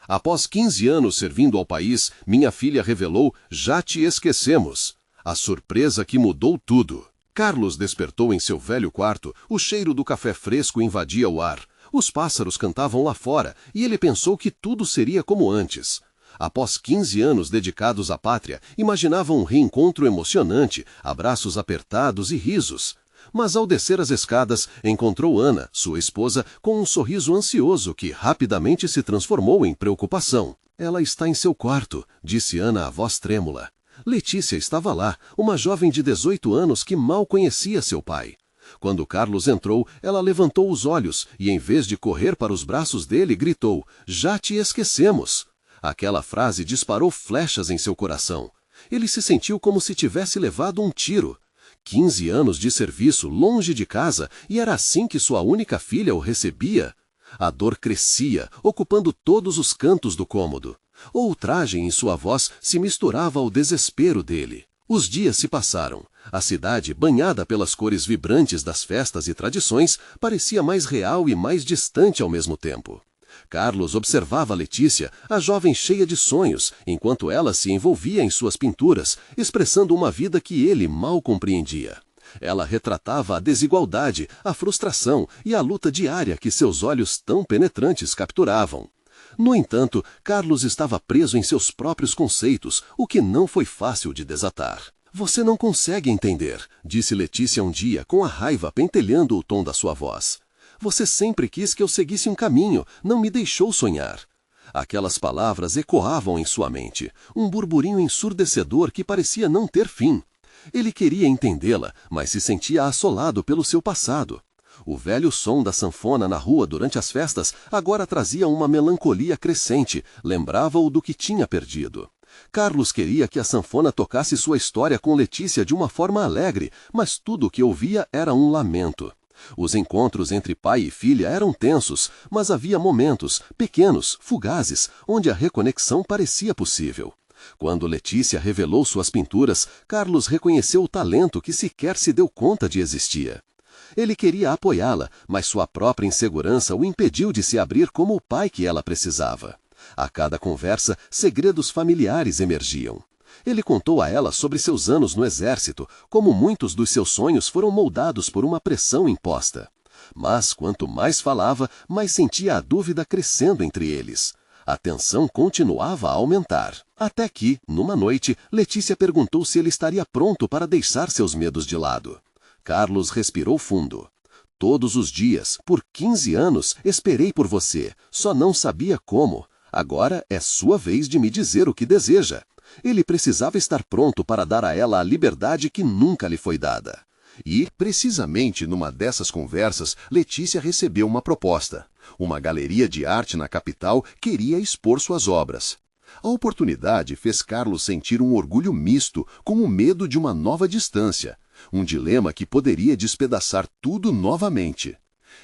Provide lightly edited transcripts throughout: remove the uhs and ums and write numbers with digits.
Após 15 anos servindo ao país, minha filha revelou: já te esquecemos. A surpresa que mudou tudo. Carlos despertou em seu velho quarto, o cheiro do café fresco invadia o ar. Os pássaros cantavam lá fora e ele pensou que tudo seria como antes. Após 15 anos dedicados à pátria, imaginava um reencontro emocionante, abraços apertados e risos. Mas ao descer as escadas, encontrou Ana, sua esposa, com um sorriso ansioso que rapidamente se transformou em preocupação. Ela está em seu quarto, disse Ana a voz trêmula. Letícia estava lá, uma jovem de 18 anos que mal conhecia seu pai. Quando Carlos entrou, ela levantou os olhos e, em vez de correr para os braços dele, gritou: já te esquecemos. Aquela frase disparou flechas em seu coração. Ele se sentiu como se tivesse levado um tiro. 15 anos de serviço longe de casa, e era assim que sua única filha o recebia? A dor crescia, ocupando todos os cantos do cômodo. A ultragem em sua voz se misturava ao desespero dele. Os dias se passaram. A cidade, banhada pelas cores vibrantes das festas e tradições, parecia mais real e mais distante ao mesmo tempo. Carlos observava Letícia, a jovem cheia de sonhos, enquanto ela se envolvia em suas pinturas, expressando uma vida que ele mal compreendia. Ela retratava a desigualdade, a frustração e a luta diária que seus olhos tão penetrantes capturavam. No entanto, Carlos estava preso em seus próprios conceitos, o que não foi fácil de desatar. Você não consegue entender, disse Letícia um dia, com a raiva pentelhando o tom da sua voz. Você sempre quis que eu seguisse um caminho, não me deixou sonhar. Aquelas palavras ecoavam em sua mente, um burburinho ensurdecedor que parecia não ter fim. Ele queria entendê-la, mas se sentia assolado pelo seu passado. O velho som da sanfona na rua durante as festas agora trazia uma melancolia crescente, lembrava-o do que tinha perdido. Carlos queria que a sanfona tocasse sua história com Letícia de uma forma alegre, mas tudo o que ouvia era um lamento. Os encontros entre pai e filha eram tensos, mas havia momentos, pequenos, fugazes, onde a reconexão parecia possível. Quando Letícia revelou suas pinturas, Carlos reconheceu o talento que sequer se deu conta de existia. Ele queria apoiá-la, mas sua própria insegurança o impediu de se abrir como o pai que ela precisava. A cada conversa, segredos familiares emergiam. Ele contou a ela sobre seus anos no exército, como muitos dos seus sonhos foram moldados por uma pressão imposta. Mas, quanto mais falava, mais sentia a dúvida crescendo entre eles. A tensão continuava a aumentar. Até que, numa noite, Letícia perguntou se ele estaria pronto para deixar seus medos de lado. Carlos respirou fundo. Todos os dias, por 15 anos, esperei por você, só não sabia como. Agora é sua vez de me dizer o que deseja. Ele precisava estar pronto para dar a ela a liberdade que nunca lhe foi dada. E, precisamente numa dessas conversas, Letícia recebeu uma proposta. Uma galeria de arte na capital queria expor suas obras. A oportunidade fez Carlos sentir um orgulho misto com o medo de uma nova distância, um dilema que poderia despedaçar tudo novamente.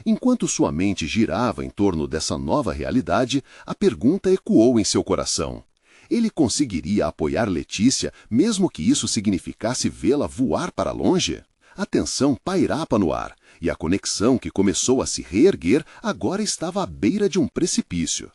Enquanto sua mente girava em torno dessa nova realidade, a pergunta ecoou em seu coração. Ele conseguiria apoiar Letícia, mesmo que isso significasse vê-la voar para longe? A tensão pairava no ar, e a conexão que começou a se reerguer agora estava à beira de um precipício.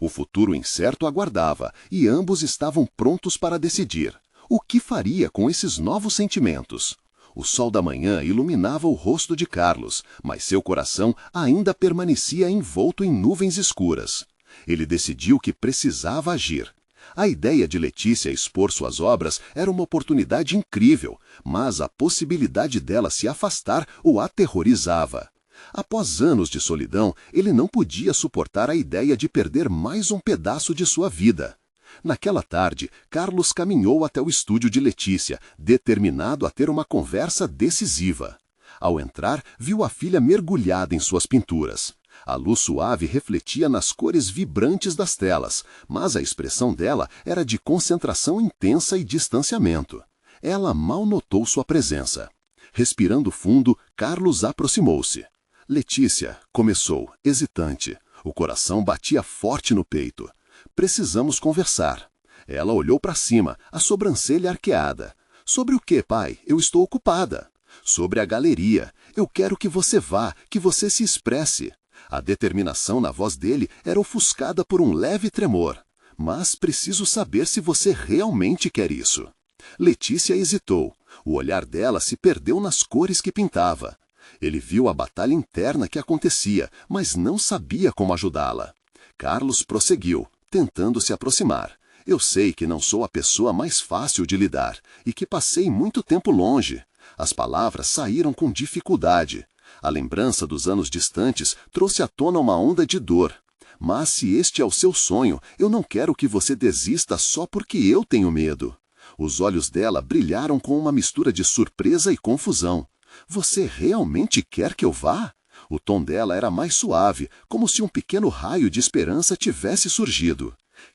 O futuro incerto aguardava, e ambos estavam prontos para decidir. O que faria com esses novos sentimentos? O sol da manhã iluminava o rosto de Carlos, mas seu coração ainda permanecia envolto em nuvens escuras. Ele decidiu que precisava agir. A ideia de Letícia expor suas obras era uma oportunidade incrível, mas a possibilidade dela se afastar o aterrorizava. Após anos de solidão, ele não podia suportar a ideia de perder mais um pedaço de sua vida. Naquela tarde, Carlos caminhou até o estúdio de Letícia, determinado a ter uma conversa decisiva. Ao entrar, viu a filha mergulhada em suas pinturas. A luz suave refletia nas cores vibrantes das telas, mas a expressão dela era de concentração intensa e distanciamento. Ela mal notou sua presença. Respirando fundo, Carlos aproximou-se. Letícia, começou, hesitante. O coração batia forte no peito. Precisamos conversar. Ela olhou para cima, a sobrancelha arqueada. Sobre o que, pai? Eu estou ocupada. Sobre a galeria. Eu quero que você vá, que você se expresse. A determinação na voz dele era ofuscada por um leve tremor. Mas preciso saber se você realmente quer isso. Letícia hesitou. O olhar dela se perdeu nas cores que pintava. Ele viu a batalha interna que acontecia, mas não sabia como ajudá-la. Carlos prosseguiu, tentando se aproximar. Eu sei que não sou a pessoa mais fácil de lidar e que passei muito tempo longe. As palavras saíram com dificuldade. A lembrança dos anos distantes trouxe à tona uma onda de dor. Mas se este é o seu sonho, eu não quero que você desista só porque eu tenho medo. Os olhos dela brilharam com uma mistura de surpresa e confusão. Você realmente quer que eu vá? O tom dela era mais suave, como se um pequeno raio de esperança tivesse surgido.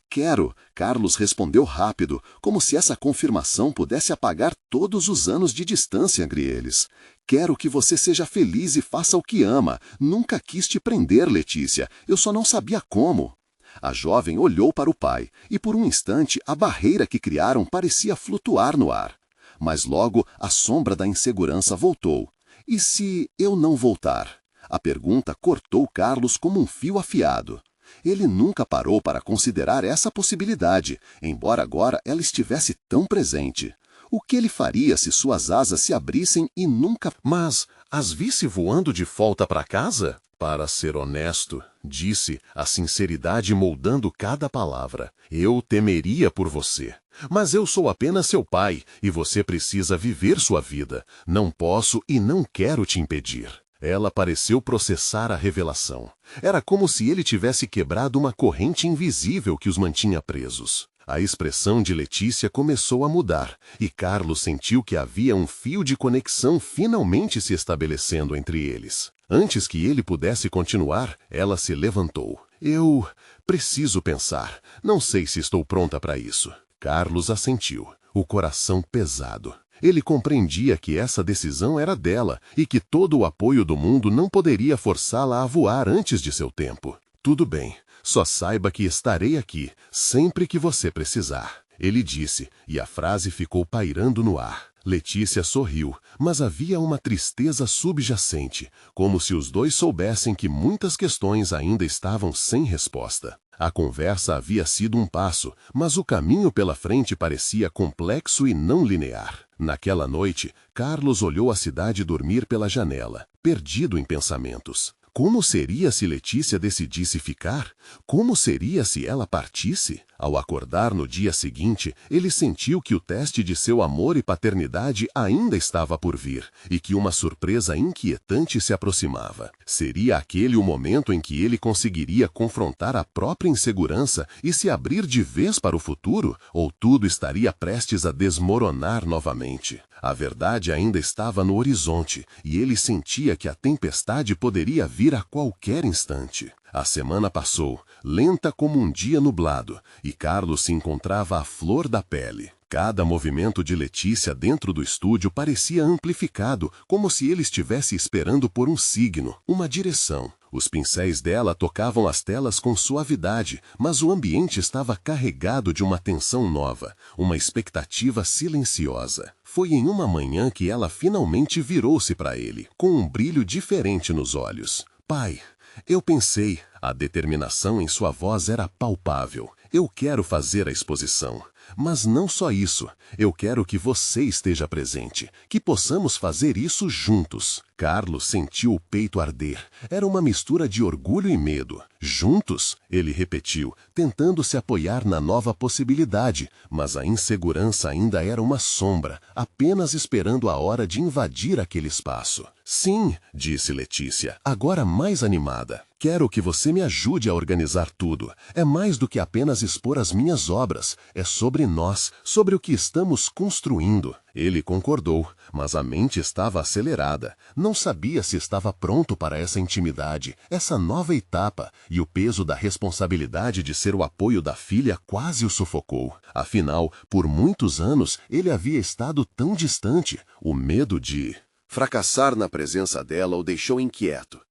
Quero, Carlos respondeu rápido, como se essa confirmação pudesse apagar todos os anos de distância entre eles. Quero que você seja feliz e faça o que ama. Nunca quis te prender, Letícia. Eu só não sabia como. A jovem olhou para o pai, e por um instante a barreira que criaram parecia flutuar no ar. Mas logo a sombra da insegurança voltou. E se eu não voltar? A pergunta cortou Carlos como um fio afiado. Ele nunca parou para considerar essa possibilidade, embora agora ela estivesse tão presente. O que ele faria se suas asas se abrissem e nunca... Mas as visse voando de volta para casa? Para ser honesto, disse, a sinceridade moldando cada palavra. Eu temeria por você. Mas eu sou apenas seu pai, e você precisa viver sua vida. Não posso e não quero te impedir. Ela pareceu processar a revelação. Era como se ele tivesse quebrado uma corrente invisível que os mantinha presos. A expressão de Letícia começou a mudar, e Carlos sentiu que havia um fio de conexão finalmente se estabelecendo entre eles. Antes que ele pudesse continuar, ela se levantou. Eu preciso pensar. Não sei se estou pronta para isso. Carlos assentiu, o coração pesado. Ele compreendia que essa decisão era dela e que todo o apoio do mundo não poderia forçá-la a voar antes de seu tempo. Tudo bem, só saiba que estarei aqui, sempre que você precisar. Ele disse, e a frase ficou pairando no ar. Letícia sorriu, mas havia uma tristeza subjacente, como se os dois soubessem que muitas questões ainda estavam sem resposta. A conversa havia sido um passo, mas o caminho pela frente parecia complexo e não linear. Naquela noite, Carlos olhou a cidade dormir pela janela, perdido em pensamentos. Como seria se Letícia decidisse ficar? Como seria se ela partisse? Ao acordar no dia seguinte, ele sentiu que o teste de seu amor e paternidade ainda estava por vir, e que uma surpresa inquietante se aproximava. Seria aquele o momento em que ele conseguiria confrontar a própria insegurança e se abrir de vez para o futuro? Ou tudo estaria prestes a desmoronar novamente? A verdade ainda estava no horizonte, e ele sentia que a tempestade poderia vir a qualquer instante. A semana passou, lenta como um dia nublado, e Carlos se encontrava à flor da pele. Cada movimento de Letícia dentro do estúdio parecia amplificado, como se ele estivesse esperando por um signo, uma direção. Os pincéis dela tocavam as telas com suavidade, mas o ambiente estava carregado de uma tensão nova, uma expectativa silenciosa. Foi em uma manhã que ela finalmente virou-se para ele, com um brilho diferente nos olhos. Pai, eu pensei, a determinação em sua voz era palpável. Eu quero fazer a exposição. Mas não só isso, eu quero que você esteja presente, que possamos fazer isso juntos. Carlos sentiu o peito arder. Era uma mistura de orgulho e medo. Juntos, ele repetiu, tentando se apoiar na nova possibilidade, mas a insegurança ainda era uma sombra, apenas esperando a hora de invadir aquele espaço. Sim, disse Letícia, agora mais animada. Quero que você me ajude a organizar tudo. É mais do que apenas expor as minhas obras. É sobre nós, sobre o que estamos construindo. Ele concordou, mas a mente estava acelerada. Não sabia se estava pronto para essa intimidade, essa nova etapa, e o peso da responsabilidade de ser o apoio da filha quase o sufocou. Afinal, por muitos anos, ele havia estado tão distante. O medo de fracassar na presença dela o deixou inquieto.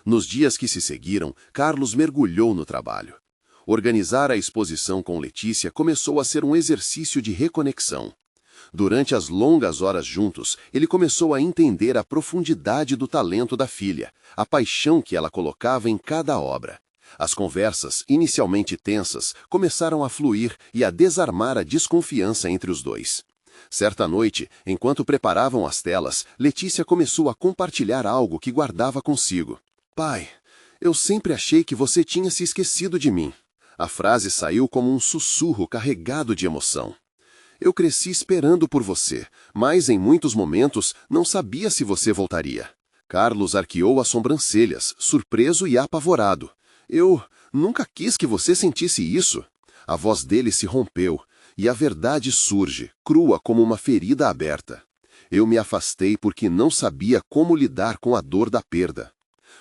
Nos dias que se seguiram, Carlos mergulhou no trabalho. Organizar a exposição com Letícia começou a ser um exercício de reconexão. Durante as longas horas juntos, ele começou a entender a profundidade do talento da filha, a paixão que ela colocava em cada obra. As conversas, inicialmente tensas, começaram a fluir e a desarmar a desconfiança entre os dois. Certa noite, enquanto preparavam as telas, Letícia começou a compartilhar algo que guardava consigo. Pai, eu sempre achei que você tinha se esquecido de mim. A frase saiu como um sussurro carregado de emoção. Eu cresci esperando por você, mas em muitos momentos não sabia se você voltaria. Carlos arqueou as sobrancelhas, surpreso e apavorado. Eu nunca quis que você sentisse isso. A voz dele se rompeu, e a verdade surge, crua como uma ferida aberta. Eu me afastei porque não sabia como lidar com a dor da perda.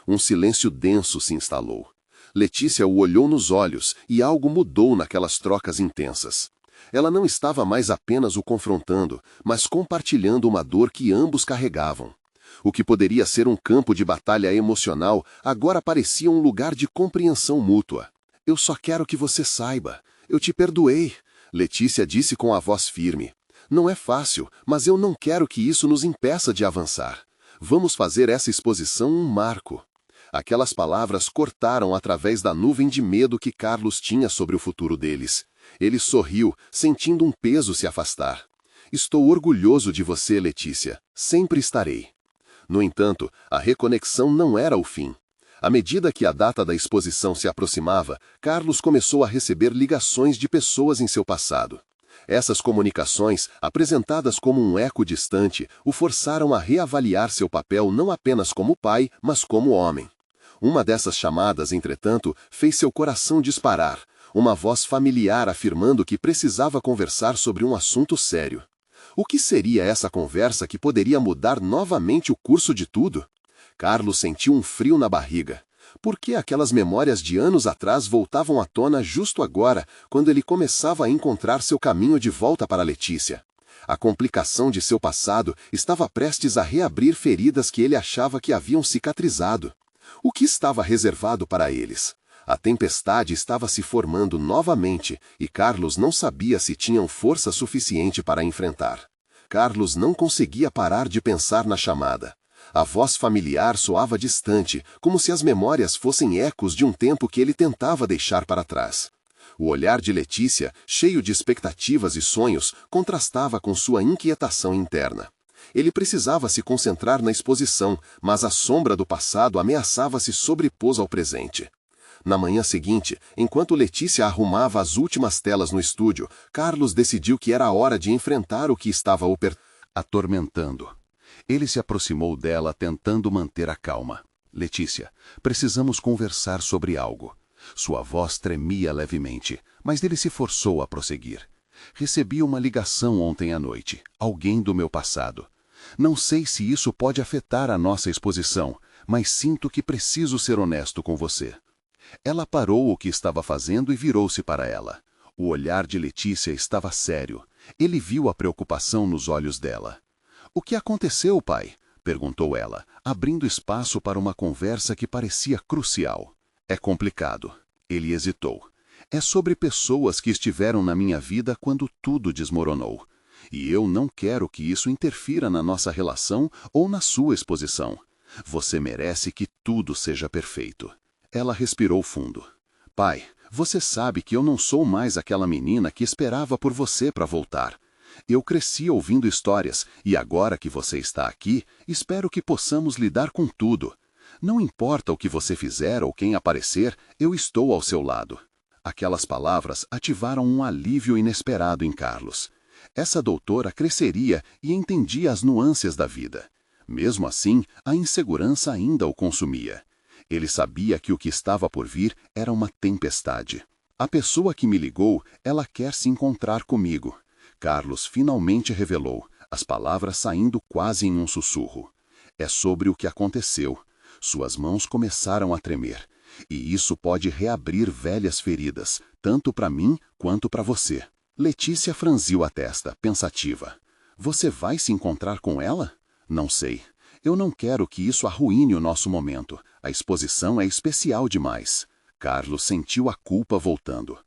Um silêncio denso se instalou. Letícia o olhou nos olhos e algo mudou naquelas trocas intensas. Ela não estava mais apenas o confrontando, mas compartilhando uma dor que ambos carregavam. O que poderia ser um campo de batalha emocional agora parecia um lugar de compreensão mútua. Eu só quero que você saiba. Eu te perdoei, Letícia disse com a voz firme. Não é fácil, mas eu não quero que isso nos impeça de avançar. Vamos fazer essa exposição um marco. Aquelas palavras cortaram através da nuvem de medo que Carlos tinha sobre o futuro deles. Ele sorriu, sentindo um peso se afastar. Estou orgulhoso de você, Letícia. Sempre estarei. No entanto, a reconexão não era o fim. À medida que a data da exposição se aproximava, Carlos começou a receber ligações de pessoas em seu passado. Essas comunicações, apresentadas como um eco distante, o forçaram a reavaliar seu papel não apenas como pai, mas como homem. Uma dessas chamadas, entretanto, fez seu coração disparar, uma voz familiar afirmando que precisava conversar sobre um assunto sério. O que seria essa conversa que poderia mudar novamente o curso de tudo? Carlos sentiu um frio na barriga. Por que aquelas memórias de anos atrás voltavam à tona justo agora, quando ele começava a encontrar seu caminho de volta para Letícia? A complicação de seu passado estava prestes a reabrir feridas que ele achava que haviam cicatrizado. O que estava reservado para eles? A tempestade estava se formando novamente e Carlos não sabia se tinham força suficiente para enfrentar. Carlos não conseguia parar de pensar na chamada. A voz familiar soava distante, como se as memórias fossem ecos de um tempo que ele tentava deixar para trás. O olhar de Letícia, cheio de expectativas e sonhos, contrastava com sua inquietação interna. Ele precisava se concentrar na exposição, mas a sombra do passado ameaçava se sobrepor ao presente. Na manhã seguinte, enquanto Letícia arrumava as últimas telas no estúdio, Carlos decidiu que era a hora de enfrentar o que estava o atormentando. Ele se aproximou dela tentando manter a calma. Letícia, precisamos conversar sobre algo. Sua voz tremia levemente, mas ele se forçou a prosseguir. Recebi uma ligação ontem à noite, alguém do meu passado. Não sei se isso pode afetar a nossa exposição, mas sinto que preciso ser honesto com você. Ela parou o que estava fazendo e virou-se para ela. O olhar de Letícia estava sério. Ele viu a preocupação nos olhos dela. O que aconteceu, pai? Perguntou ela, abrindo espaço para uma conversa que parecia crucial. É complicado. Ele hesitou. É sobre pessoas que estiveram na minha vida quando tudo desmoronou. E eu não quero que isso interfira na nossa relação ou na sua exposição. Você merece que tudo seja perfeito. Ela respirou fundo. Pai, você sabe que eu não sou mais aquela menina que esperava por você para voltar. Eu cresci ouvindo histórias e agora que você está aqui, espero que possamos lidar com tudo. Não importa o que você fizer ou quem aparecer, eu estou ao seu lado. Aquelas palavras ativaram um alívio inesperado em Carlos. Essa doutora cresceria e entendia as nuances da vida. Mesmo assim, a insegurança ainda o consumia. Ele sabia que o que estava por vir era uma tempestade. A pessoa que me ligou, ela quer se encontrar comigo. Carlos finalmente revelou, as palavras saindo quase em um sussurro. É sobre o que aconteceu. Suas mãos começaram a tremer. E isso pode reabrir velhas feridas, tanto para mim quanto para você. Letícia franziu a testa, pensativa. Você vai se encontrar com ela? Não sei. Eu não quero que isso arruine o nosso momento. A exposição é especial demais. Carlos sentiu a culpa voltando.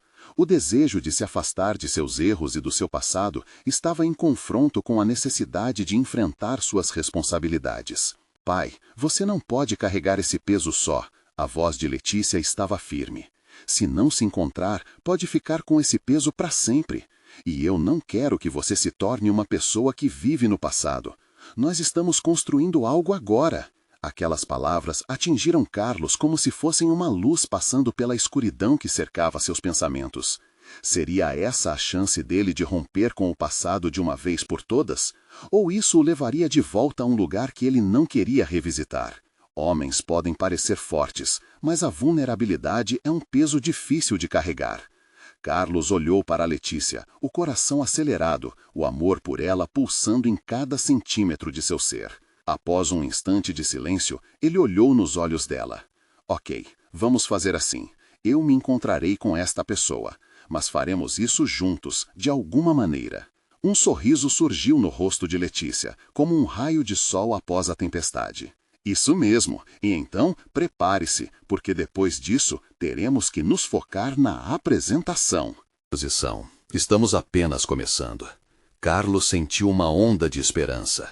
O desejo de se afastar de seus erros e do seu passado estava em confronto com a necessidade de enfrentar suas responsabilidades. Pai, você não pode carregar esse peso só. A voz de Letícia estava firme. Se não se encontrar, pode ficar com esse peso para sempre. E eu não quero que você se torne uma pessoa que vive no passado. Nós estamos construindo algo agora. Aquelas palavras atingiram Carlos como se fossem uma luz passando pela escuridão que cercava seus pensamentos. Seria essa a chance dele de romper com o passado de uma vez por todas? Ou isso o levaria de volta a um lugar que ele não queria revisitar? Homens podem parecer fortes, mas a vulnerabilidade é um peso difícil de carregar. Carlos olhou para Letícia, o coração acelerado, o amor por ela pulsando em cada centímetro de seu ser. Após um instante de silêncio, ele olhou nos olhos dela. Ok, vamos fazer assim. Eu me encontrarei com esta pessoa, mas faremos isso juntos, de alguma maneira. Um sorriso surgiu no rosto de Letícia, como um raio de sol após a tempestade. Isso mesmo, e então prepare-se, porque depois disso teremos que nos focar na apresentação. Estamos apenas começando. Carlos sentiu uma onda de esperança.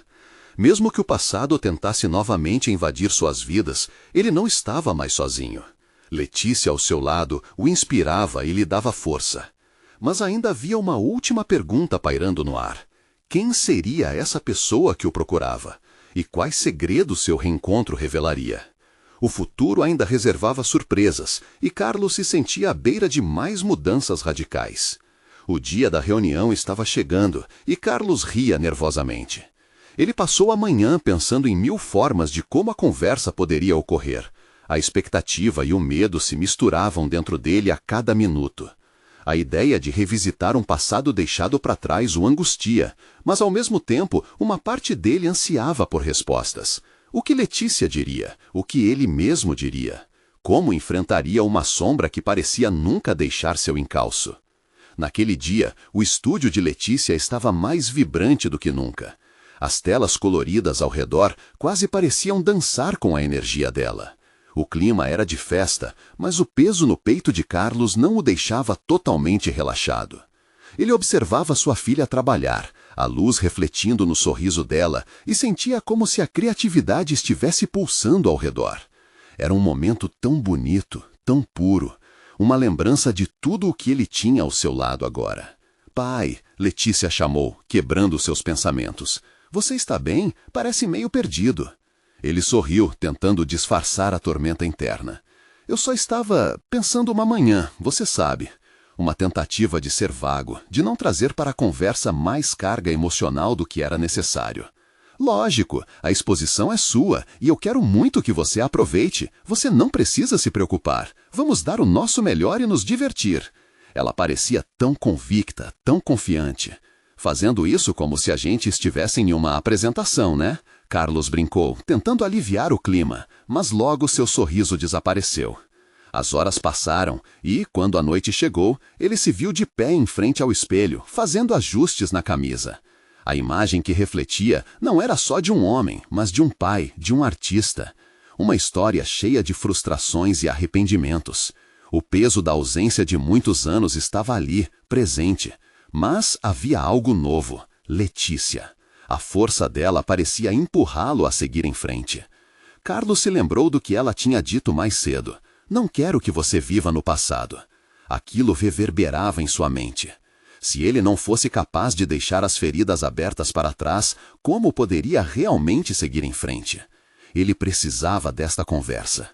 Mesmo que o passado tentasse novamente invadir suas vidas, ele não estava mais sozinho. Letícia, ao seu lado, o inspirava e lhe dava força. Mas ainda havia uma última pergunta pairando no ar. Quem seria essa pessoa que o procurava? E quais segredos seu reencontro revelaria? O futuro ainda reservava surpresas, e Carlos se sentia à beira de mais mudanças radicais. O dia da reunião estava chegando, e Carlos ria nervosamente. Ele passou a manhã pensando em 1000 formas de como a conversa poderia ocorrer. A expectativa e o medo se misturavam dentro dele a cada minuto. A ideia de revisitar um passado deixado para trás o angustia, mas ao mesmo tempo uma parte dele ansiava por respostas. O que Letícia diria? O que ele mesmo diria? Como enfrentaria uma sombra que parecia nunca deixar seu encalço? Naquele dia, o estúdio de Letícia estava mais vibrante do que nunca. As telas coloridas ao redor quase pareciam dançar com a energia dela. O clima era de festa, mas o peso no peito de Carlos não o deixava totalmente relaxado. Ele observava sua filha trabalhar, a luz refletindo no sorriso dela, e sentia como se a criatividade estivesse pulsando ao redor. Era um momento tão bonito, tão puro, uma lembrança de tudo o que ele tinha ao seu lado agora. Pai, Letícia chamou, quebrando seus pensamentos. Você está bem? Parece meio perdido. Ele sorriu, tentando disfarçar a tormenta interna. Eu só estava pensando uma manhã, você sabe. Uma tentativa de ser vago, de não trazer para a conversa mais carga emocional do que era necessário. Lógico, a exposição é sua e eu quero muito que você a aproveite. Você não precisa se preocupar. Vamos dar o nosso melhor e nos divertir. Ela parecia tão convicta, tão confiante. Fazendo isso como se a gente estivesse em uma apresentação, né? Carlos brincou, tentando aliviar o clima, mas logo seu sorriso desapareceu. As horas passaram e, quando a noite chegou, ele se viu de pé em frente ao espelho, fazendo ajustes na camisa. A imagem que refletia não era só de um homem, mas de um pai, de um artista. Uma história cheia de frustrações e arrependimentos. O peso da ausência de muitos anos estava ali, presente. Mas havia algo novo, Letícia. A força dela parecia empurrá-lo a seguir em frente. Carlos se lembrou do que ela tinha dito mais cedo. Não quero que você viva no passado. Aquilo reverberava em sua mente. Se ele não fosse capaz de deixar as feridas abertas para trás, como poderia realmente seguir em frente? Ele precisava desta conversa.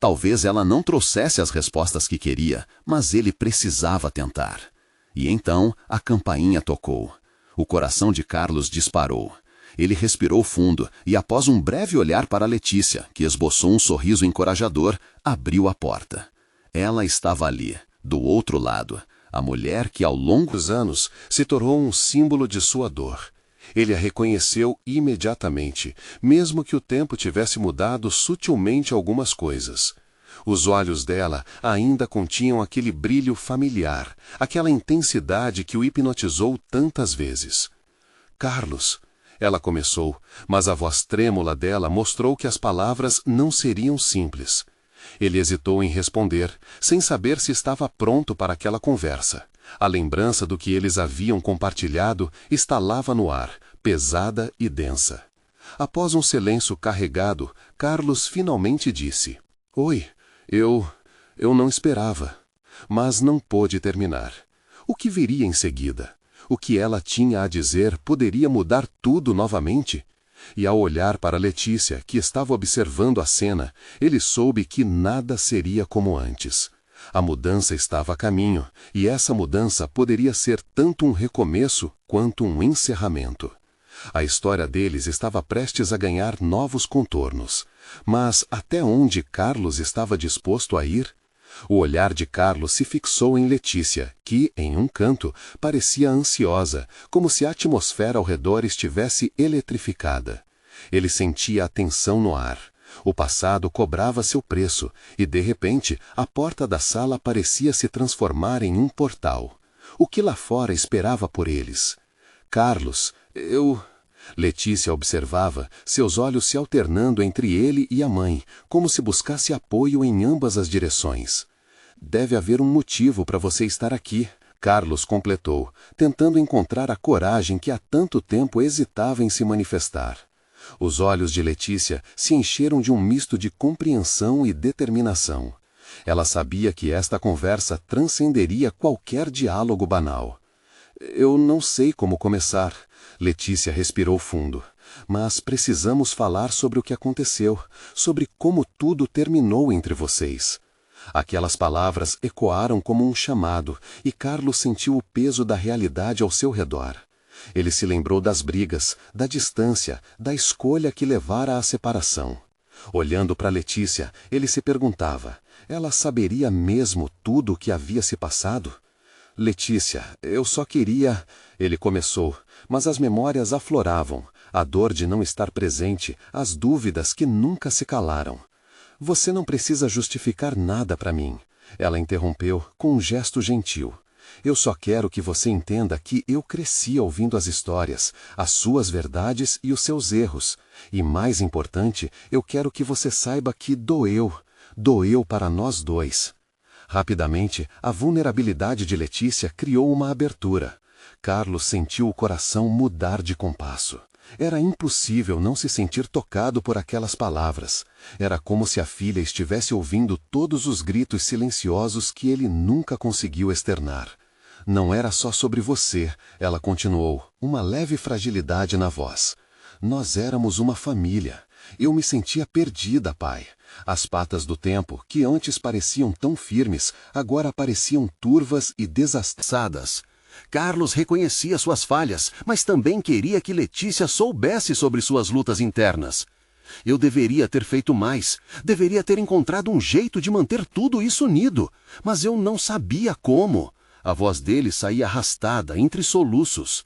Talvez ela não trouxesse as respostas que queria, mas ele precisava tentar. E então a campainha tocou. O coração de Carlos disparou. Ele respirou fundo e, após um breve olhar para Letícia, que esboçou um sorriso encorajador, abriu a porta. Ela estava ali, do outro lado, a mulher que ao longo dos anos se tornou um símbolo de sua dor. Ele a reconheceu imediatamente, mesmo que o tempo tivesse mudado sutilmente algumas coisas. Os olhos dela ainda continham aquele brilho familiar, aquela intensidade que o hipnotizou tantas vezes. Carlos, ela começou, mas a voz trêmula dela mostrou que as palavras não seriam simples. Ele hesitou em responder, sem saber se estava pronto para aquela conversa. A lembrança do que eles haviam compartilhado estalava no ar, pesada e densa. Após um silêncio carregado, Carlos finalmente disse: "Oi, eu não esperava." Mas não pôde terminar. O que viria em seguida? O que ela tinha a dizer poderia mudar tudo novamente? E ao olhar para Letícia, que estava observando a cena, ele soube que nada seria como antes. A mudança estava a caminho, e essa mudança poderia ser tanto um recomeço quanto um encerramento. A história deles estava prestes a ganhar novos contornos. Mas até onde Carlos estava disposto a ir? O olhar de Carlos se fixou em Letícia, que, em um canto, parecia ansiosa, como se a atmosfera ao redor estivesse eletrificada. Ele sentia a tensão no ar. O passado cobrava seu preço, e de repente, a porta da sala parecia se transformar em um portal. O que lá fora esperava por eles? "Carlos, Letícia observava, seus olhos se alternando entre ele e a mãe, como se buscasse apoio em ambas as direções. "Deve haver um motivo para você estar aqui", Carlos completou, tentando encontrar a coragem que há tanto tempo hesitava em se manifestar. Os olhos de Letícia se encheram de um misto de compreensão e determinação. Ela sabia que esta conversa transcenderia qualquer diálogo banal. "Eu não sei como começar." Letícia respirou fundo. "Mas precisamos falar sobre o que aconteceu, sobre como tudo terminou entre vocês." Aquelas palavras ecoaram como um chamado, e Carlos sentiu o peso da realidade ao seu redor. Ele se lembrou das brigas, da distância, da escolha que levara à separação. Olhando para Letícia, ele se perguntava: ela saberia mesmo tudo o que havia se passado? "Letícia, eu só queria..." Ele começou, mas as memórias afloravam, a dor de não estar presente, as dúvidas que nunca se calaram. "Você não precisa justificar nada para mim", ela interrompeu com um gesto gentil. "Eu só quero que você entenda que eu cresci ouvindo as histórias, as suas verdades e os seus erros. E mais importante, eu quero que você saiba que doeu para nós dois." Rapidamente, a vulnerabilidade de Letícia criou uma abertura. Carlos sentiu o coração mudar de compasso. Era impossível não se sentir tocado por aquelas palavras. Era como se a filha estivesse ouvindo todos os gritos silenciosos que ele nunca conseguiu externar. "Não era só sobre você", ela continuou, uma leve fragilidade na voz. "Nós éramos uma família. Eu me sentia perdida, pai. As patas do tempo, que antes pareciam tão firmes, agora pareciam turvas e desastradas." Carlos reconhecia suas falhas, mas também queria que Letícia soubesse sobre suas lutas internas. "Eu deveria ter feito mais, deveria ter encontrado um jeito de manter tudo isso unido, mas eu não sabia como." A voz dele saía arrastada, entre soluços.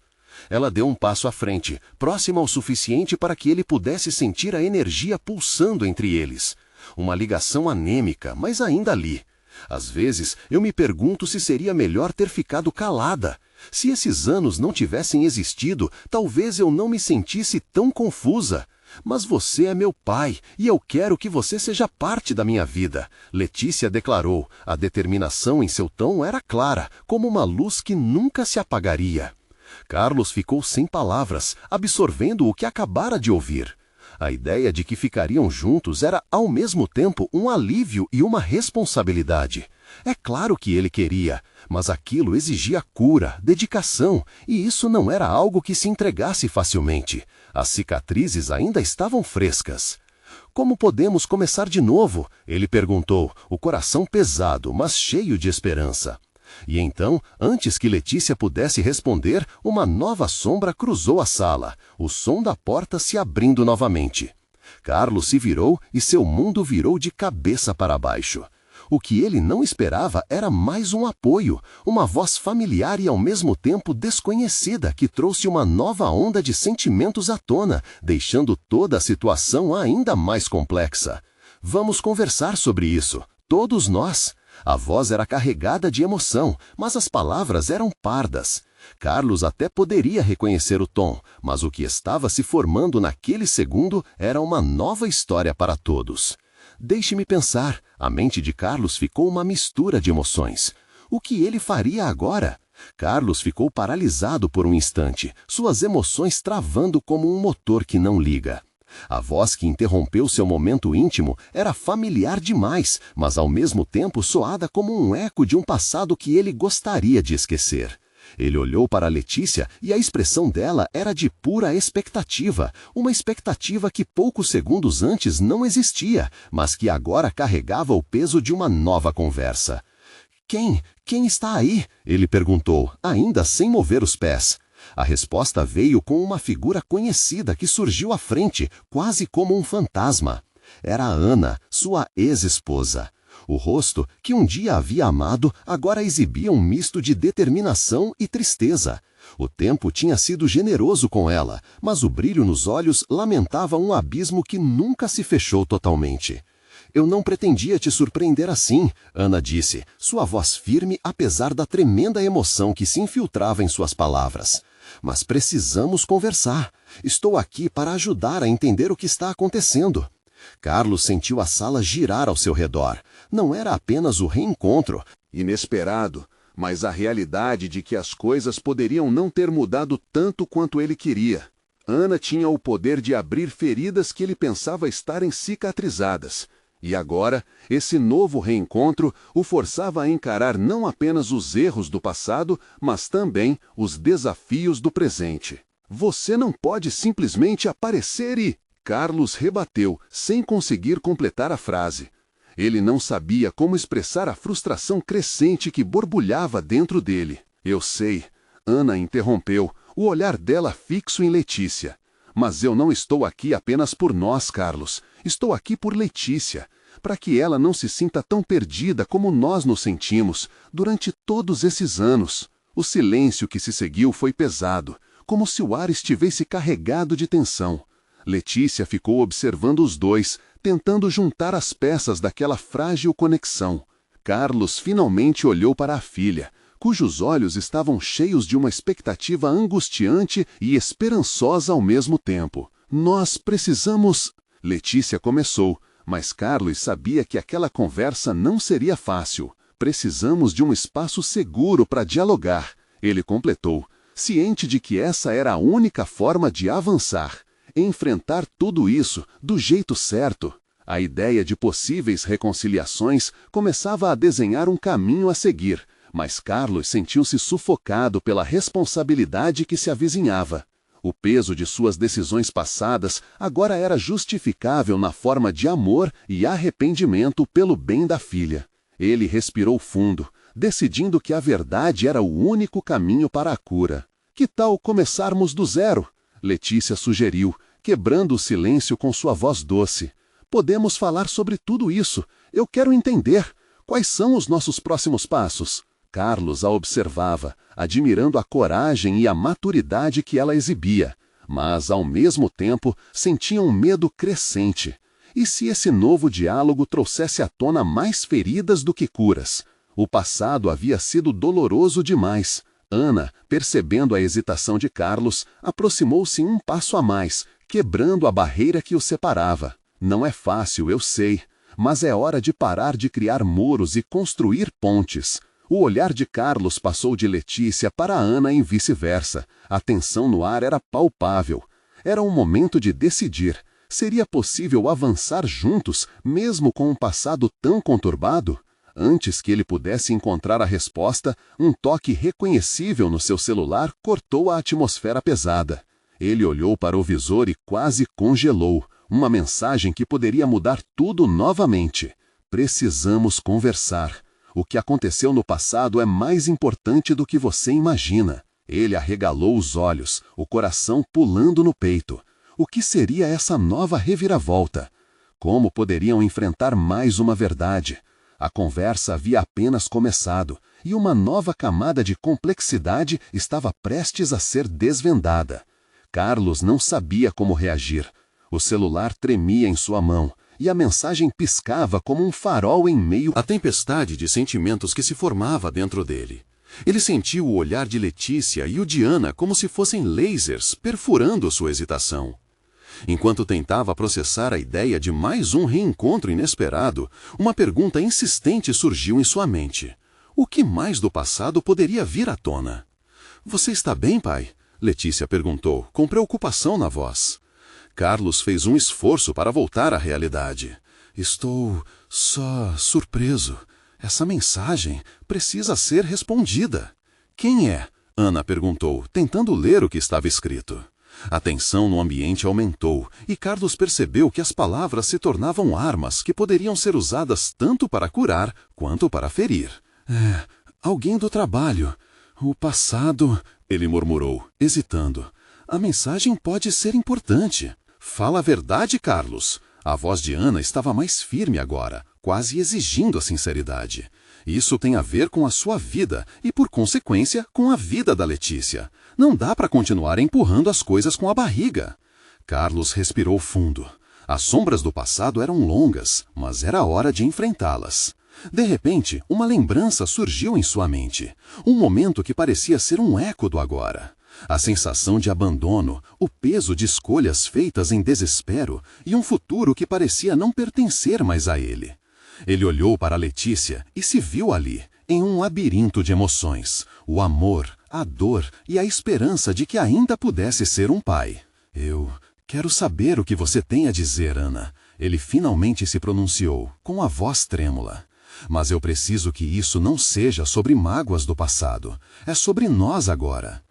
Ela deu um passo à frente, próxima o suficiente para que ele pudesse sentir a energia pulsando entre eles. Uma ligação anêmica, mas ainda ali. "Às vezes, eu me pergunto se seria melhor ter ficado calada. Se esses anos não tivessem existido, talvez eu não me sentisse tão confusa. Mas você é meu pai, e eu quero que você seja parte da minha vida", Letícia declarou. A determinação em seu tom era clara, como uma luz que nunca se apagaria. Carlos ficou sem palavras, absorvendo o que acabara de ouvir. A ideia de que ficariam juntos era, ao mesmo tempo, um alívio e uma responsabilidade. É claro que ele queria, mas aquilo exigia cura, dedicação, e isso não era algo que se entregasse facilmente. As cicatrizes ainda estavam frescas. "Como podemos começar de novo?" ele perguntou, o coração pesado, mas cheio de esperança. E então, antes que Letícia pudesse responder, uma nova sombra cruzou a sala, o som da porta se abrindo novamente. Carlos se virou e seu mundo virou de cabeça para baixo. O que ele não esperava era mais um apoio, uma voz familiar e ao mesmo tempo desconhecida que trouxe uma nova onda de sentimentos à tona, deixando toda a situação ainda mais complexa. "Vamos conversar sobre isso, todos nós." A voz era carregada de emoção, mas as palavras eram pardas. Carlos até poderia reconhecer o tom, mas o que estava se formando naquele segundo era uma nova história para todos. Deixe-me pensar. A mente de Carlos ficou uma mistura de emoções. O que ele faria agora? Carlos ficou paralisado por um instante, suas emoções travando como um motor que não liga. A voz que interrompeu seu momento íntimo era familiar demais, mas ao mesmo tempo soada como um eco de um passado que ele gostaria de esquecer. Ele olhou para Letícia e a expressão dela era de pura expectativa, uma expectativa que poucos segundos antes não existia, mas que agora carregava o peso de uma nova conversa. Quem está aí? Ele perguntou, ainda sem mover os pés. A resposta veio com uma figura conhecida que surgiu à frente, quase como um fantasma. Era Ana, sua ex-esposa. O rosto, que um dia havia amado, agora exibia um misto de determinação e tristeza. O tempo tinha sido generoso com ela, mas o brilho nos olhos lamentava um abismo que nunca se fechou totalmente. Eu não pretendia te surpreender assim, Ana disse, sua voz firme apesar da tremenda emoção que se infiltrava em suas palavras. Mas precisamos conversar. Estou aqui para ajudar a entender o que está acontecendo. Carlos sentiu a sala girar ao seu redor. Não era apenas o reencontro, inesperado, mas a realidade de que as coisas poderiam não ter mudado tanto quanto ele queria. Ana tinha o poder de abrir feridas que ele pensava estarem cicatrizadas. E agora, esse novo reencontro o forçava a encarar não apenas os erros do passado, mas também os desafios do presente. Você não pode simplesmente aparecer e... Carlos rebateu, sem conseguir completar a frase. Ele não sabia como expressar a frustração crescente que borbulhava dentro dele. Eu sei, Ana interrompeu, o olhar dela fixo em Letícia. Mas eu não estou aqui apenas por nós, Carlos. Estou aqui por Letícia, para que ela não se sinta tão perdida como nós nos sentimos durante todos esses anos. O silêncio que se seguiu foi pesado, como se o ar estivesse carregado de tensão. Letícia ficou observando os dois, tentando juntar as peças daquela frágil conexão. Carlos finalmente olhou para a filha, cujos olhos estavam cheios de uma expectativa angustiante e esperançosa ao mesmo tempo. Nós precisamos... Letícia começou, mas Carlos sabia que aquela conversa não seria fácil. Precisamos de um espaço seguro para dialogar, ele completou, ciente de que essa era a única forma de avançar. Enfrentar tudo isso do jeito certo. A ideia de possíveis reconciliações começava a desenhar um caminho a seguir, mas Carlos sentiu-se sufocado pela responsabilidade que se avizinhava. O peso de suas decisões passadas agora era justificável na forma de amor e arrependimento pelo bem da filha. Ele respirou fundo, decidindo que a verdade era o único caminho para a cura. Que tal começarmos do zero? Letícia sugeriu, quebrando o silêncio com sua voz doce. Podemos falar sobre tudo isso. Eu quero entender. Quais são os nossos próximos passos? Carlos a observava, admirando a coragem e a maturidade que ela exibia, mas, ao mesmo tempo, sentia um medo crescente. E se esse novo diálogo trouxesse à tona mais feridas do que curas? O passado havia sido doloroso demais. Ana, percebendo a hesitação de Carlos, aproximou-se um passo a mais, quebrando a barreira que o separava. Não é fácil, eu sei, mas é hora de parar de criar muros e construir pontes. O olhar de Carlos passou de Letícia para Ana e vice-versa. A tensão no ar era palpável. Era um momento de decidir. Seria possível avançar juntos, mesmo com um passado tão conturbado? Antes que ele pudesse encontrar a resposta, um toque reconhecível no seu celular cortou a atmosfera pesada. Ele olhou para o visor e quase congelou. Uma mensagem que poderia mudar tudo novamente. Precisamos conversar. O que aconteceu no passado é mais importante do que você imagina. Ele arregalou os olhos, o coração pulando no peito. O que seria essa nova reviravolta? Como poderiam enfrentar mais uma verdade? A conversa havia apenas começado, e uma nova camada de complexidade estava prestes a ser desvendada. Carlos não sabia como reagir. O celular tremia em sua mão, e a mensagem piscava como um farol em meio à tempestade de sentimentos que se formava dentro dele. Ele sentiu o olhar de Letícia e o de Ana como se fossem lasers perfurando sua hesitação. Enquanto tentava processar a ideia de mais um reencontro inesperado, uma pergunta insistente surgiu em sua mente. O que mais do passado poderia vir à tona? Você está bem, pai? Letícia perguntou, com preocupação na voz. Carlos fez um esforço para voltar à realidade. Estou só surpreso. Essa mensagem precisa ser respondida. Quem é? Ana perguntou, tentando ler o que estava escrito. A tensão no ambiente aumentou e Carlos percebeu que as palavras se tornavam armas que poderiam ser usadas tanto para curar quanto para ferir. Alguém do trabalho. O passado, ele murmurou, hesitando. A mensagem pode ser importante. Fala a verdade, Carlos. A voz de Ana estava mais firme agora, quase exigindo a sinceridade. Isso tem a ver com a sua vida e, por consequência, com a vida da Letícia. Não dá para continuar empurrando as coisas com a barriga. Carlos respirou fundo. As sombras do passado eram longas, mas era hora de enfrentá-las. De repente, uma lembrança surgiu em sua mente. Um momento que parecia ser um eco do agora. A sensação de abandono, o peso de escolhas feitas em desespero e um futuro que parecia não pertencer mais a ele. Ele olhou para Letícia e se viu ali, em um labirinto de emoções, o amor, a dor e a esperança de que ainda pudesse ser um pai. Eu quero saber o que você tem a dizer, Ana. Ele finalmente se pronunciou, com a voz trêmula. Mas eu preciso que isso não seja sobre mágoas do passado. É sobre nós agora.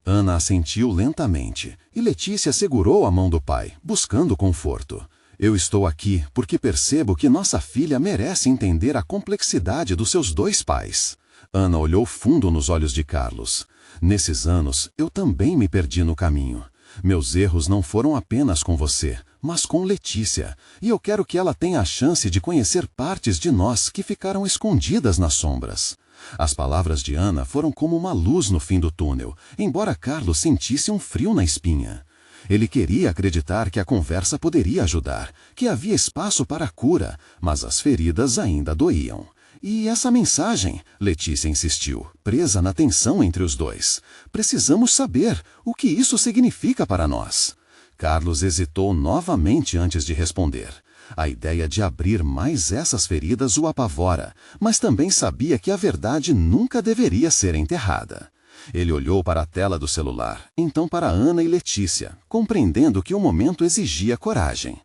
Ana assentiu lentamente, e Letícia segurou a mão do pai, buscando conforto. Eu estou aqui porque percebo que nossa filha merece entender a complexidade dos seus dois pais. Ana olhou fundo nos olhos de Carlos. Nesses anos, eu também me perdi no caminho. Meus erros não foram apenas com você, mas com Letícia, e eu quero que ela tenha a chance de conhecer partes de nós que ficaram escondidas nas sombras. As palavras de Ana foram como uma luz no fim do túnel, embora Carlos sentisse um frio na espinha. Ele queria acreditar que a conversa poderia ajudar, que havia espaço para a cura, mas as feridas ainda doíam. E essa mensagem, Letícia insistiu, presa na tensão entre os dois. Precisamos saber o que isso significa para nós. Carlos hesitou novamente antes de responder. A ideia de abrir mais essas feridas o apavora, mas também sabia que a verdade nunca deveria ser enterrada. Ele olhou para a tela do celular, então para Ana e Letícia, compreendendo que o momento exigia coragem.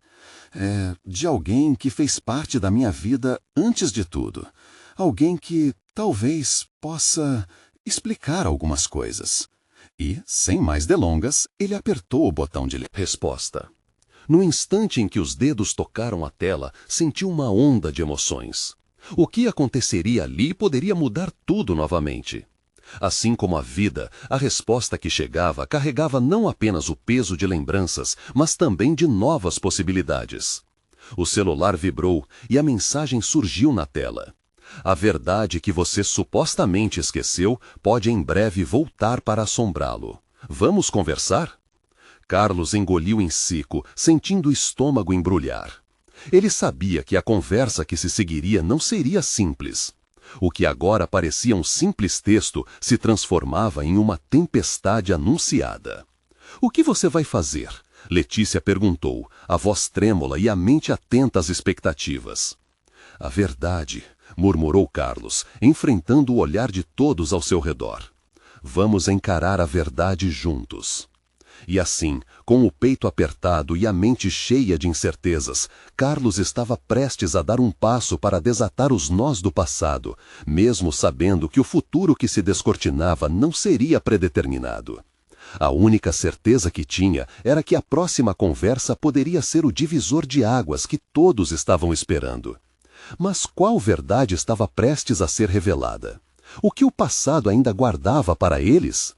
De alguém que fez parte da minha vida antes de tudo. Alguém que talvez possa explicar algumas coisas. E, sem mais delongas, ele apertou o botão de resposta. No instante em que os dedos tocaram a tela, sentiu uma onda de emoções. O que aconteceria ali poderia mudar tudo novamente. Assim como a vida, a resposta que chegava carregava não apenas o peso de lembranças, mas também de novas possibilidades. O celular vibrou e a mensagem surgiu na tela. A verdade que você supostamente esqueceu pode em breve voltar para assombrá-lo. Vamos conversar? Carlos engoliu em seco, sentindo o estômago embrulhar. Ele sabia que a conversa que se seguiria não seria simples. O que agora parecia um simples texto se transformava em uma tempestade anunciada. O que você vai fazer? Letícia perguntou, a voz trêmula e a mente atenta às expectativas. A verdade, murmurou Carlos, enfrentando o olhar de todos ao seu redor. Vamos encarar a verdade juntos. E assim, com o peito apertado e a mente cheia de incertezas, Carlos estava prestes a dar um passo para desatar os nós do passado, mesmo sabendo que o futuro que se descortinava não seria predeterminado. A única certeza que tinha era que a próxima conversa poderia ser o divisor de águas que todos estavam esperando. Mas qual verdade estava prestes a ser revelada? O que o passado ainda guardava para eles?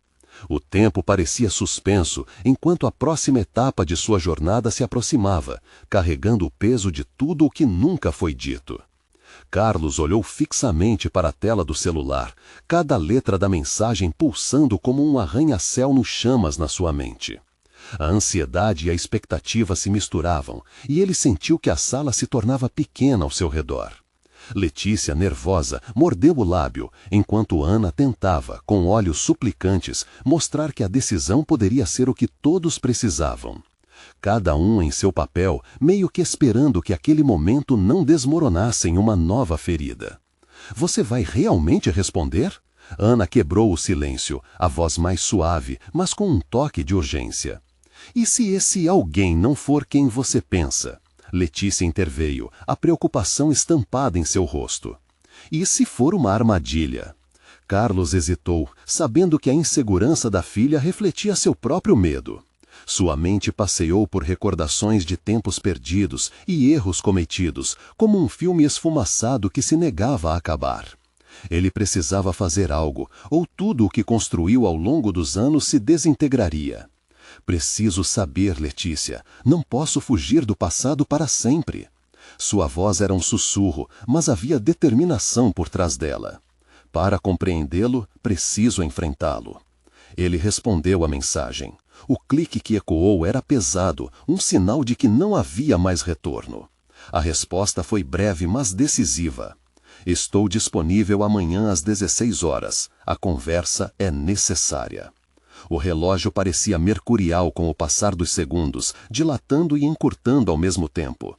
O tempo parecia suspenso enquanto a próxima etapa de sua jornada se aproximava, carregando o peso de tudo o que nunca foi dito. Carlos olhou fixamente para a tela do celular, cada letra da mensagem pulsando como um arranha-céu no chamas na sua mente. A ansiedade e a expectativa se misturavam, e ele sentiu que a sala se tornava pequena ao seu redor. Letícia, nervosa, mordeu o lábio, enquanto Ana tentava, com olhos suplicantes, mostrar que a decisão poderia ser o que todos precisavam. Cada um em seu papel, meio que esperando que aquele momento não desmoronasse em uma nova ferida. Você vai realmente responder? Ana quebrou o silêncio, a voz mais suave, mas com um toque de urgência. E se esse alguém não for quem você pensa? Letícia interveio, a preocupação estampada em seu rosto. E se for uma armadilha? Carlos hesitou, sabendo que a insegurança da filha refletia seu próprio medo. Sua mente passeou por recordações de tempos perdidos e erros cometidos, como um filme esfumaçado que se negava a acabar. Ele precisava fazer algo, ou tudo o que construiu ao longo dos anos se desintegraria. Preciso saber, Letícia. Não posso fugir do passado para sempre. Sua voz era um sussurro, mas havia determinação por trás dela. Para compreendê-lo, preciso enfrentá-lo. Ele respondeu à mensagem. O clique que ecoou era pesado, um sinal de que não havia mais retorno. A resposta foi breve, mas decisiva. Estou disponível amanhã às 16 horas. A conversa é necessária. O relógio parecia mercurial com o passar dos segundos, dilatando e encurtando ao mesmo tempo.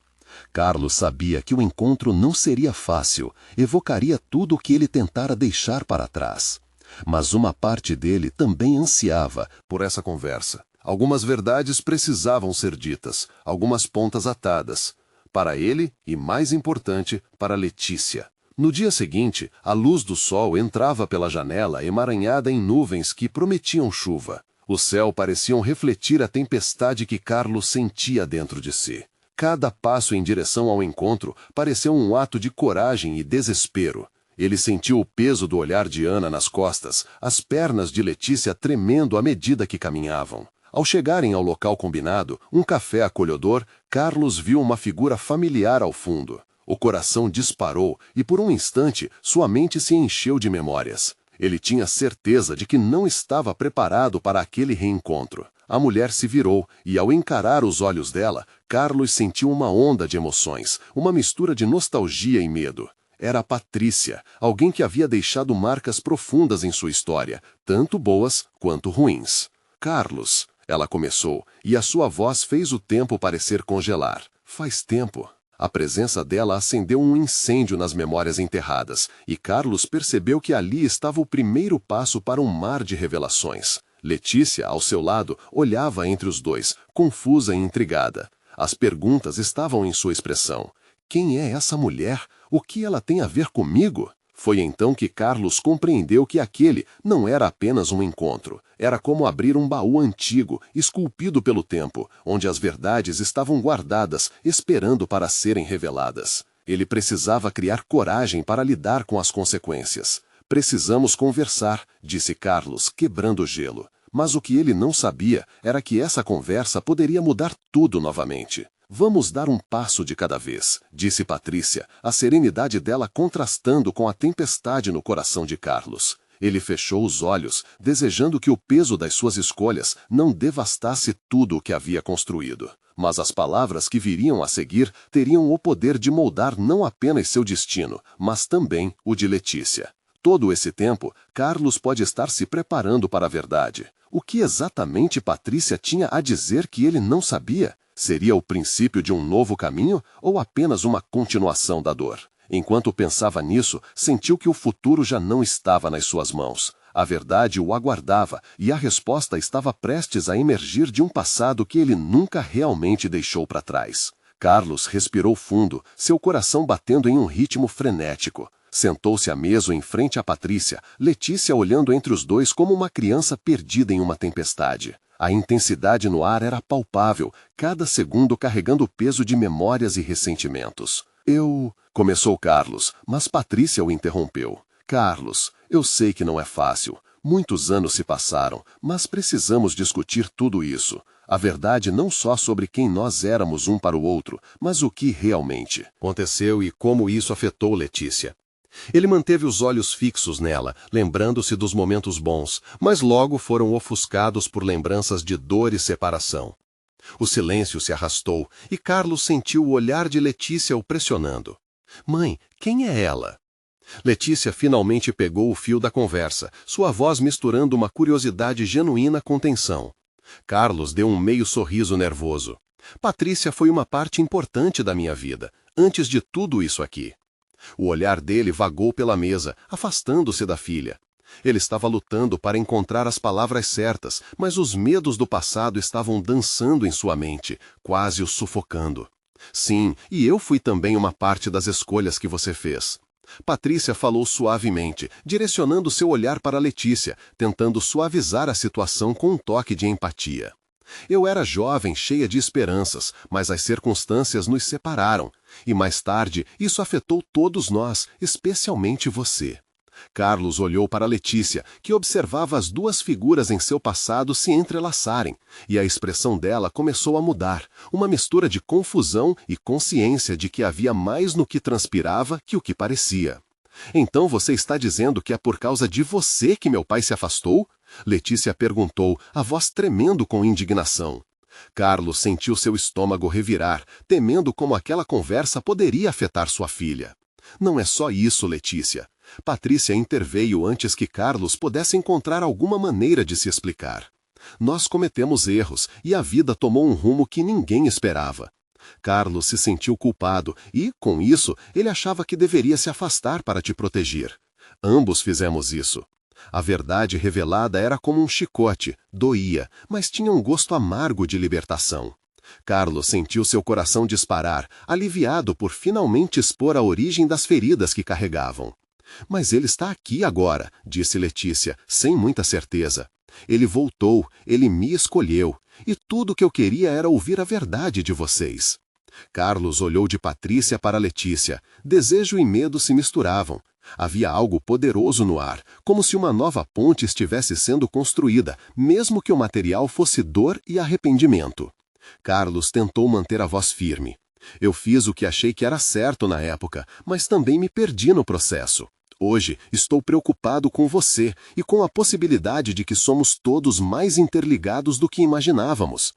Carlos sabia que o encontro não seria fácil, evocaria tudo o que ele tentara deixar para trás. Mas uma parte dele também ansiava por essa conversa. Algumas verdades precisavam ser ditas, algumas pontas atadas. Para ele e, mais importante, para Letícia. No dia seguinte, a luz do sol entrava pela janela emaranhada em nuvens que prometiam chuva. O céu parecia refletir a tempestade que Carlos sentia dentro de si. Cada passo em direção ao encontro pareceu um ato de coragem e desespero. Ele sentiu o peso do olhar de Ana nas costas, as pernas de Letícia tremendo à medida que caminhavam. Ao chegarem ao local combinado, um café acolhedor, Carlos viu uma figura familiar ao fundo. O coração disparou e, por um instante, sua mente se encheu de memórias. Ele tinha certeza de que não estava preparado para aquele reencontro. A mulher se virou e, ao encarar os olhos dela, Carlos sentiu uma onda de emoções, uma mistura de nostalgia e medo. Era Patrícia, alguém que havia deixado marcas profundas em sua história, tanto boas quanto ruins. Carlos, ela começou, e a sua voz fez o tempo parecer congelar. Faz tempo. A presença dela acendeu um incêndio nas memórias enterradas, e Carlos percebeu que ali estava o primeiro passo para um mar de revelações. Letícia, ao seu lado, olhava entre os dois, confusa e intrigada. As perguntas estavam em sua expressão. Quem é essa mulher? O que ela tem a ver comigo? Foi então que Carlos compreendeu que aquele não era apenas um encontro. Era como abrir um baú antigo, esculpido pelo tempo, onde as verdades estavam guardadas, esperando para serem reveladas. Ele precisava criar coragem para lidar com as consequências. Precisamos conversar, disse Carlos, quebrando o gelo. Mas o que ele não sabia era que essa conversa poderia mudar tudo novamente. Vamos dar um passo de cada vez, disse Patrícia, a serenidade dela contrastando com a tempestade no coração de Carlos. Ele fechou os olhos, desejando que o peso das suas escolhas não devastasse tudo o que havia construído. Mas as palavras que viriam a seguir teriam o poder de moldar não apenas seu destino, mas também o de Letícia. Todo esse tempo, Carlos pode estar se preparando para a verdade. O que exatamente Patrícia tinha a dizer que ele não sabia? Seria o princípio de um novo caminho ou apenas uma continuação da dor? Enquanto pensava nisso, sentiu que o futuro já não estava nas suas mãos. A verdade o aguardava e a resposta estava prestes a emergir de um passado que ele nunca realmente deixou para trás. Carlos respirou fundo, seu coração batendo em um ritmo frenético. Sentou-se à mesa em frente a Patrícia, Letícia olhando entre os dois como uma criança perdida em uma tempestade. A intensidade no ar era palpável, cada segundo carregando o peso de memórias e ressentimentos. Começou Carlos, mas Patrícia o interrompeu. Carlos, eu sei que não é fácil. Muitos anos se passaram, mas precisamos discutir tudo isso. A verdade não só sobre quem nós éramos um para o outro, mas o que realmente aconteceu e como isso afetou Letícia. Ele manteve os olhos fixos nela, lembrando-se dos momentos bons, mas logo foram ofuscados por lembranças de dor e separação. O silêncio se arrastou e Carlos sentiu o olhar de Letícia o pressionando. Mãe, quem é ela? Letícia finalmente pegou o fio da conversa, sua voz misturando uma curiosidade genuína com tensão. Carlos deu um meio sorriso nervoso. Patrícia foi uma parte importante da minha vida, antes de tudo isso aqui. O olhar dele vagou pela mesa, afastando-se da filha. Ele estava lutando para encontrar as palavras certas, mas os medos do passado estavam dançando em sua mente, quase o sufocando. Sim, e eu fui também uma parte das escolhas que você fez. Patrícia falou suavemente, direcionando seu olhar para Letícia, tentando suavizar a situação com um toque de empatia. Eu era jovem, cheia de esperanças, mas as circunstâncias nos separaram. E mais tarde, isso afetou todos nós, especialmente você. Carlos olhou para Letícia, que observava as duas figuras em seu passado se entrelaçarem, e a expressão dela começou a mudar, uma mistura de confusão e consciência de que havia mais no que transpirava que o que parecia. Então você está dizendo que é por causa de você que meu pai se afastou? Letícia perguntou, a voz tremendo com indignação. Carlos sentiu seu estômago revirar, temendo como aquela conversa poderia afetar sua filha. Não é só isso, Letícia. Patrícia interveio antes que Carlos pudesse encontrar alguma maneira de se explicar. Nós cometemos erros e a vida tomou um rumo que ninguém esperava. Carlos se sentiu culpado e, com isso, ele achava que deveria se afastar para te proteger. Ambos fizemos isso. A verdade revelada era como um chicote, doía, mas tinha um gosto amargo de libertação. Carlos sentiu seu coração disparar, aliviado por finalmente expor a origem das feridas que carregavam. Mas ele está aqui agora, disse Letícia, sem muita certeza. Ele voltou, ele me escolheu, e tudo o que eu queria era ouvir a verdade de vocês. Carlos olhou de Patrícia para Letícia. Desejo e medo se misturavam. Havia algo poderoso no ar, como se uma nova ponte estivesse sendo construída, mesmo que o material fosse dor e arrependimento. Carlos tentou manter a voz firme. Eu fiz o que achei que era certo na época, mas também me perdi no processo. Hoje estou preocupado com você e com a possibilidade de que somos todos mais interligados do que imaginávamos.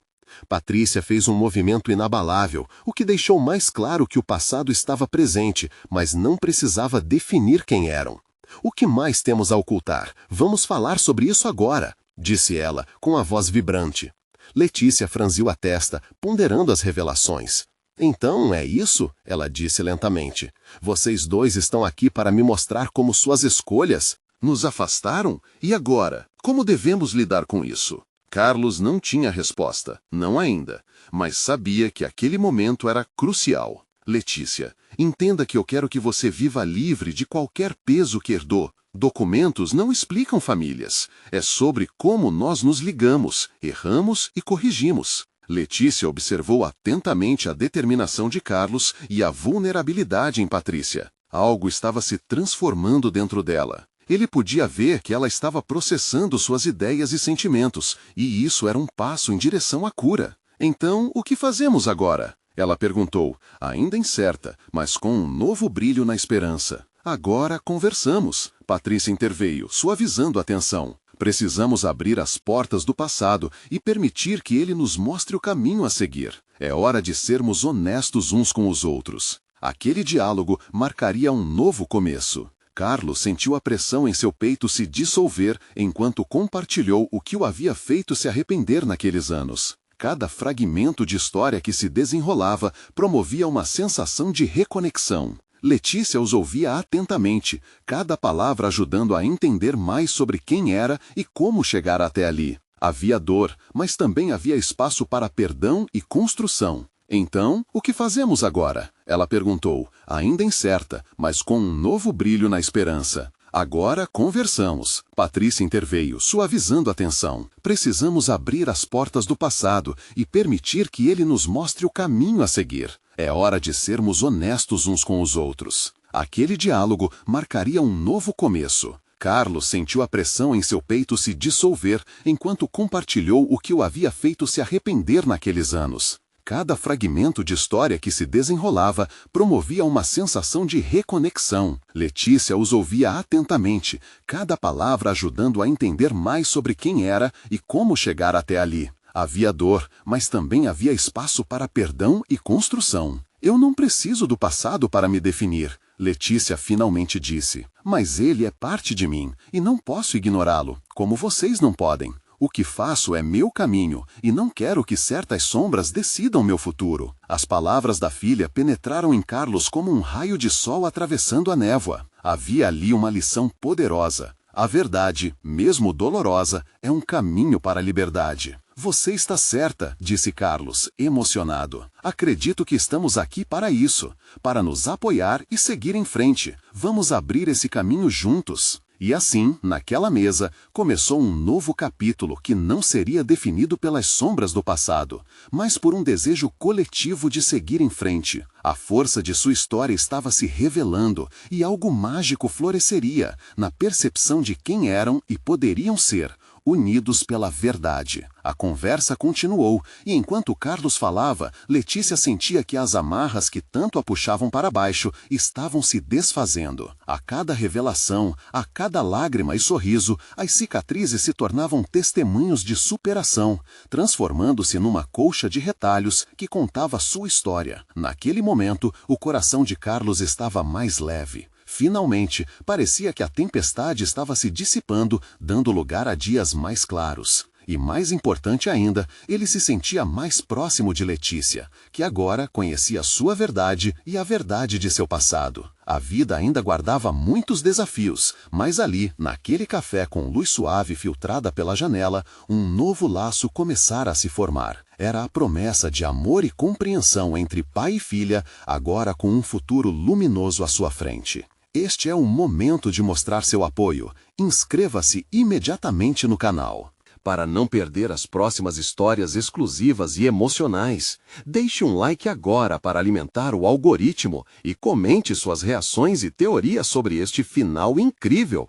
Patrícia fez um movimento inabalável, o que deixou mais claro que o passado estava presente, mas não precisava definir quem eram. O que mais temos a ocultar? Vamos falar sobre isso agora, disse ela, com a voz vibrante. Letícia franziu a testa, ponderando as revelações. Então, é isso? Ela disse lentamente. Vocês dois estão aqui para me mostrar como suas escolhas nos afastaram? E agora? Como devemos lidar com isso? Carlos não tinha resposta, não ainda, mas sabia que aquele momento era crucial. Letícia, entenda que eu quero que você viva livre de qualquer peso que herdou. Documentos não explicam famílias. É sobre como nós nos ligamos, erramos e corrigimos. Letícia observou atentamente a determinação de Carlos e a vulnerabilidade em Patrícia. Algo estava se transformando dentro dela. Ele podia ver que ela estava processando suas ideias e sentimentos, e isso era um passo em direção à cura. Então, o que fazemos agora? Ela perguntou, ainda incerta, mas com um novo brilho na esperança. Agora conversamos. Patrícia interveio, suavizando a tensão. Precisamos abrir as portas do passado e permitir que ele nos mostre o caminho a seguir. É hora de sermos honestos uns com os outros. Aquele diálogo marcaria um novo começo. Carlos sentiu a pressão em seu peito se dissolver enquanto compartilhou o que o havia feito se arrepender naqueles anos. Cada fragmento de história que se desenrolava promovia uma sensação de reconexão. Letícia os ouvia atentamente, cada palavra ajudando a entender mais sobre quem era e como chegar até ali. Havia dor, mas também havia espaço para perdão e construção. Então, o que fazemos agora? Ela perguntou, ainda incerta, mas com um novo brilho na esperança. Agora conversamos. Patrícia interveio, suavizando a tensão. Precisamos abrir as portas do passado e permitir que ele nos mostre o caminho a seguir. É hora de sermos honestos uns com os outros. Aquele diálogo marcaria um novo começo. Carlos sentiu a pressão em seu peito se dissolver enquanto compartilhou o que o havia feito se arrepender naqueles anos. Cada fragmento de história que se desenrolava promovia uma sensação de reconexão. Letícia os ouvia atentamente, cada palavra ajudando a entender mais sobre quem era e como chegar até ali. Havia dor, mas também havia espaço para perdão e construção. Eu não preciso do passado para me definir, Letícia finalmente disse. Mas ele é parte de mim, e não posso ignorá-lo, como vocês não podem. O que faço é meu caminho, e não quero que certas sombras decidam meu futuro. As palavras da filha penetraram em Carlos como um raio de sol atravessando a névoa. Havia ali uma lição poderosa. A verdade, mesmo dolorosa, é um caminho para a liberdade. Você está certa, disse Carlos, emocionado. Acredito que estamos aqui para isso, para nos apoiar e seguir em frente. Vamos abrir esse caminho juntos. E assim, naquela mesa, começou um novo capítulo que não seria definido pelas sombras do passado, mas por um desejo coletivo de seguir em frente. A força de sua história estava se revelando e algo mágico floresceria na percepção de quem eram e poderiam ser, unidos pela verdade. A conversa continuou, e enquanto Carlos falava, Letícia sentia que as amarras que tanto a puxavam para baixo estavam se desfazendo. A cada revelação, a cada lágrima e sorriso, as cicatrizes se tornavam testemunhos de superação, transformando-se numa colcha de retalhos que contava sua história. Naquele momento, o coração de Carlos estava mais leve. Finalmente, parecia que a tempestade estava se dissipando, dando lugar a dias mais claros. E mais importante ainda, ele se sentia mais próximo de Letícia, que agora conhecia sua verdade e a verdade de seu passado. A vida ainda guardava muitos desafios, mas ali, naquele café com luz suave filtrada pela janela, um novo laço começara a se formar. Era a promessa de amor e compreensão entre pai e filha, agora com um futuro luminoso à sua frente. Este é o momento de mostrar seu apoio. Inscreva-se imediatamente no canal. Para não perder as próximas histórias exclusivas e emocionais, deixe um like agora para alimentar o algoritmo e comente suas reações e teorias sobre este final incrível.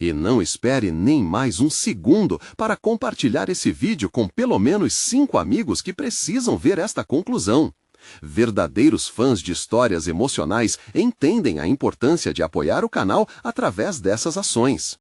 E não espere nem mais um segundo para compartilhar esse vídeo com pelo menos 5 amigos que precisam ver esta conclusão. Verdadeiros fãs de histórias emocionais entendem a importância de apoiar o canal através dessas ações.